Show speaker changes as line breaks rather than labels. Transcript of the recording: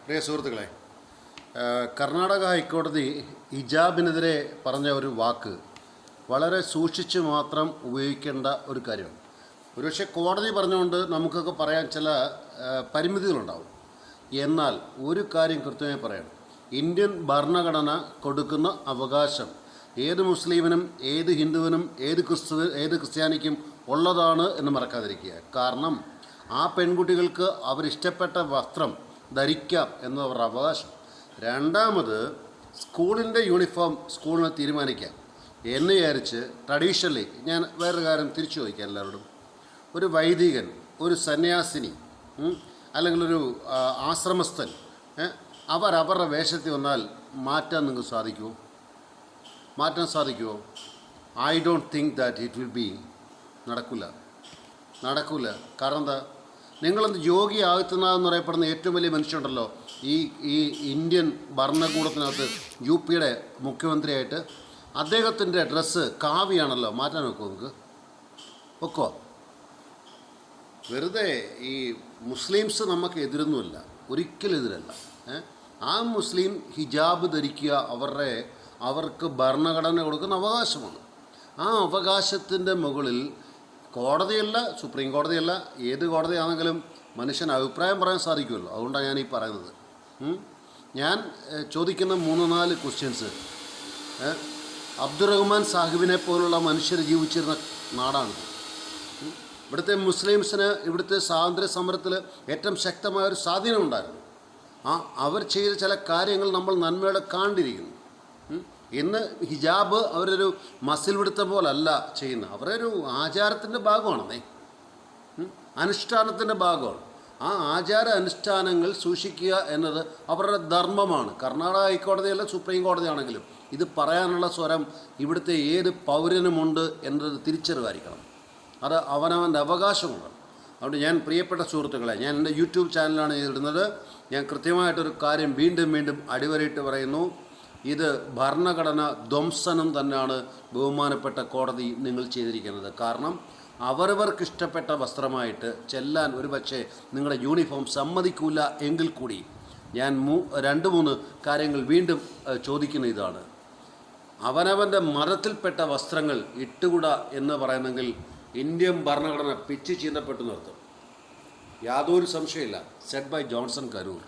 പ്രിയ സുഹൃത്തുക്കളെ, കർണാടക ഹൈക്കോടതി ഹിജാബിനെതിരെ പറഞ്ഞ ഒരു വാക്ക് വളരെ സൂക്ഷിച്ച് മാത്രം ഉപയോഗിക്കേണ്ട ഒരു കാര്യമാണ്. ഒരുപക്ഷെ കോടതി പറഞ്ഞുകൊണ്ട് നമുക്കൊക്കെ പറയാൻ ചില പരിമിതികളുണ്ടാവും. എന്നാൽ ഒരു കാര്യം കൃത്യമായി പറയണം, ഇന്ത്യൻ ഭരണഘടന കൊടുക്കുന്ന അവകാശം ഏത് മുസ്ലിമിനും ഏത് ഹിന്ദുവിനും ഏത് ക്രിസ്ത്യാനിക്കും ഉള്ളതാണ് എന്ന് മറക്കാതിരിക്കുക. കാരണം ആ പെൺകുട്ടികൾക്ക് അവരിഷ്ടപ്പെട്ട വസ്ത്രം ധരിക്കാം എന്നവരുടെ അവകാശം. രണ്ടാമത്, സ്കൂളിൻ്റെ യൂണിഫോം സ്കൂളിന് തീരുമാനിക്കാം എന്ന് വിചാരിച്ച് ട്രഡീഷണലി ഞാൻ വേറൊരു കാര്യം തിരിച്ചു ചോദിക്കാം എല്ലാവരോടും. ഒരു വൈദികൻ, ഒരു സന്യാസിനി, അല്ലെങ്കിൽ ഒരു ആശ്രമസ്ഥൻ അവരവരുടെ വേഷത്തിൽ വന്നാൽ മാറ്റാൻ നിങ്ങൾക്ക് സാധിക്കുമോ? മാറ്റാൻ സാധിക്കുമോ? I don't think that it will be. നടക്കില്ല. കാരണം എന്താ? നിങ്ങളെന്ത് യോഗി ആദിത്യനാഥ് പറയപ്പെടുന്ന ഏറ്റവും വലിയ മനുഷ്യനുണ്ടല്ലോ ഈ ഇന്ത്യൻ ഭരണകൂടത്തിനകത്ത്, യു പിയുടെ മുഖ്യമന്ത്രിയായിട്ട്, അദ്ദേഹത്തിൻ്റെ ഡ്രസ്സ് കാവിയാണല്ലോ. മാറ്റാൻ വെക്കുമോ? നിങ്ങൾക്ക് വെക്കോ? വെറുതെ ഈ മുസ്ലിംസ് നമുക്ക് എതിരൊന്നുമില്ല, ഒരിക്കലും എതിരല്ല. ആ മുസ്ലിം ഹിജാബ് ധരിക്കുക അവർക്ക് ഭരണഘടന കൊടുക്കുന്ന അവകാശമാണ്. ആ അവകാശത്തിൻ്റെ മുകളിൽ കോടതിയല്ല, സുപ്രീം കോടതിയല്ല, ഏത് കോടതിയാണെങ്കിലും മനുഷ്യന് അഭിപ്രായം പറയാൻ സാധിക്കുമല്ലോ. അതുകൊണ്ടാണ് ഞാൻ ഈ പറയുന്നത്. ഞാൻ ചോദിക്കുന്ന 3-4 ക്വസ്റ്റ്യൻസ്, അബ്ദുറഹ്മാൻ സാഹിബിനെ പോലുള്ള മനുഷ്യർ ജീവിച്ചിരുന്ന നാടാണ്. ഇവിടുത്തെ മുസ്ലിംസിന് ഇവിടുത്തെ സ്വാതന്ത്ര്യ സമരത്തിൽ ഏറ്റവും ശക്തമായൊരു സ്വാധീനമുണ്ടായിരുന്നു. അവർ ചെയ്ത ചില കാര്യങ്ങൾ നമ്മൾ നന്മയോടെ കണ്ടിരിക്കുന്നു. ഇന്ന് ഹിജാബ് അവരൊരു മസിൽ പിടുത്തം പോലല്ല ചെയ്യുന്നത്, അവരൊരു ആചാരത്തിൻ്റെ ഭാഗമാണെന്നേ, അനുഷ്ഠാനത്തിൻ്റെ ഭാഗമാണ്. ആ ആചാര അനുഷ്ഠാനങ്ങൾ സൂക്ഷിക്കുക എന്നത് അവരുടെ ധർമ്മമാണ്. കർണാടക ഹൈക്കോടതിയല്ല സുപ്രീം കോടതിയാണെങ്കിലും ഇത് പറയാനുള്ള സ്വരം ഇവിടുത്തെ ഏത് പൗരനുമുണ്ട് എന്നത് തിരിച്ചറിവായിരിക്കണം. അത് അവനവൻ്റെ അവകാശമാണ്. അതുകൊണ്ട് ഞാൻ പ്രിയപ്പെട്ട സുഹൃത്തുക്കളെ, ഞാൻ എൻ്റെ യൂട്യൂബ് ചാനലാണ് ഇടുന്നത്. ഞാൻ കൃത്യമായിട്ടൊരു കാര്യം വീണ്ടും അടിവരയിട്ട് പറയുന്നു. ഇത് ഭരണഘടന ധ്വംസനം തന്നെയാണ് ബഹുമാനപ്പെട്ട കോടതി നിങ്ങൾ ചെയ്തിരിക്കുന്നത്. കാരണം അവരവർക്കിഷ്ടപ്പെട്ട വസ്ത്രമായിട്ട് ചെല്ലാൻ ഒരുപക്ഷെ നിങ്ങളുടെ യൂണിഫോം സമ്മതിക്കില്ല എങ്കിൽ കൂടി ഞാൻ 2-3 കാര്യങ്ങൾ വീണ്ടും ചോദിക്കുന്ന ഇതാണ്. അവനവൻ്റെ മതത്തിൽപ്പെട്ട വസ്ത്രങ്ങൾ ഇട്ടുകൂടാ എന്ന് പറയുന്നെങ്കിൽ ഇന്ത്യൻ ഭരണഘടന പിച്ച് ചീന്തപ്പെട്ടു നിർത്തും. യാതൊരു സംശയമില്ല. Said by Johnson Karur.